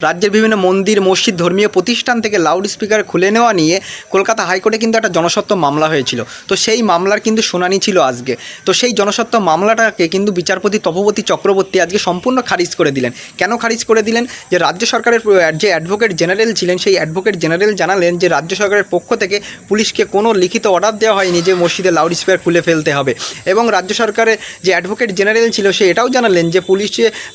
রাজ্যের বিভিন্ন মন্দির মসজিদ ধর্মীয় প্রতিষ্ঠান থেকে লাউড স্পিকার খুলে নেওয়া নিয়ে কলকাতা হাইকোর্টে কিন্তু একটা জনস্বার্থ মামলা হয়েছিল। তো সেই মামলার কিন্তু শুনানি ছিল আজকে। তো সেই জনস্বার্থ মামলাটাকে কিন্তু বিচারপতি তপবতী চক্রবর্তী আজকে সম্পূর্ণ খারিজ করে দিলেন। কেন খারিজ করে দিলেন? যে রাজ্য সরকারের যে অ্যাডভোকেট জেনারেল ছিলেন, সেই অ্যাডভোকেট জেনারেল জানালেন যে রাজ্য সরকারের পক্ষ থেকে পুলিশকে কোনো লিখিত অর্ডার দেওয়া হয়নি যে মসজিদে লাউড স্পিকার খুলে ফেলতে হবে। এবং রাজ্য সরকারের যে অ্যাডভোকেট জেনারেল ছিল সে এটাও জানালেন যে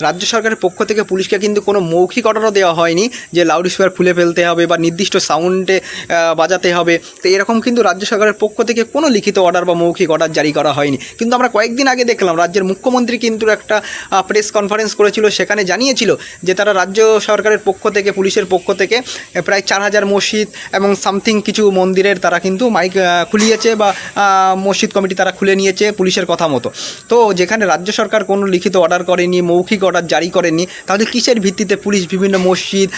রাজ্য সরকারের পক্ষ থেকে পুলিশকে কিন্তু কোনো মৌখিক অর্ডারও দেওয়া হয়নি যে লাউড স্পিকার খুলে ফেলতে হবে বা নির্দিষ্ট সাউন্ডে বাজাতে হবে। তো এরকম কিন্তু রাজ্য সরকারের পক্ষ থেকে কোনো লিখিত অর্ডার বা মৌখিক অর্ডার জারি করা হয়নি। কিন্তু আমরা কয়েকদিন আগে দেখলাম রাজ্যের মুখ্যমন্ত্রী কিন্তু একটা প্রেস কনফারেন্স করেছিল, সেখানে জানিয়েছিল যে তারা রাজ্য সরকারের পক্ষ থেকে পুলিশের পক্ষ থেকে প্রায় 4000 মসজিদ এবং সামথিং কিছু মন্দিরের তারা কিন্তু মাইক খুলিয়েছে বা মসজিদ কমিটি তারা খুলে নিয়েছে পুলিশের কথা মতো। তো যেখানে রাজ্য সরকার কোনো লিখিত অর্ডার করেনি, মৌখিক অর্ডার জারি করেনি, তাহলে কিসের ভিত্তিতে পুলিশ বিভিন্ন মসজিদ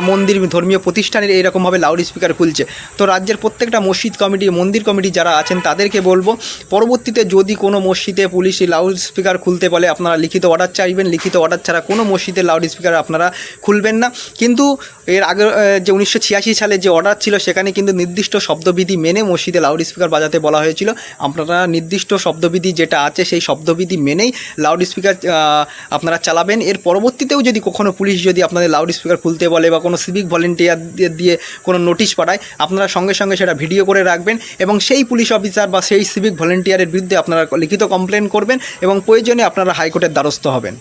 মন্দির ধর্মীয় প্রতিষ্ঠানের এইরকমভাবে লাউড স্পিকার খুলছে? তো রাজ্যের প্রত্যেকটা মসজিদ কমিটি মন্দির কমিটি যারা আছেন তাদেরকে বলবো, পরবর্তীতে যদি কোনো মসজিদে পুলিশ লাউড স্পিকার খুলতে বলে আপনারা লিখিত অর্ডার চাইবেন। লিখিত অর্ডার ছাড়া কোনো মসজিদে লাউড স্পিকার আপনারা খুলবেন না। কিন্তু এর আগে যে 1986 সালে যে অর্ডার ছিল সেখানে কিন্তু নির্দিষ্ট শব্দবিধি মেনে মসজিদে লাউড স্পিকার বাজাতে বলা হয়েছিল। আপনারা নির্দিষ্ট শব্দবিধি যেটা আছে সেই শব্দবিধি মেনেই লাউড স্পিকার আপনারা চালাবেন। এর পরবর্তীতেও যদি কখনো পুলিশ যদি আপনাদের লাউড স্পিকার খুলতে বলে বা কোনো সিভিক ভলেন্টিয়ার দিয়ে কোনো নোটিশ পাঠায়, আপনারা সঙ্গে সঙ্গে সেটা ভিডিও করে রাখবেন এবং সেই পুলিশ অফিসার বা সেই সিভিক ভলেন্টিয়ারের বিরুদ্ধে আপনারা লিখিত কমপ্লেন করবেন এবং প্রয়োজনে আপনারা হাইকোর্টের দ্বারস্থ হবেন।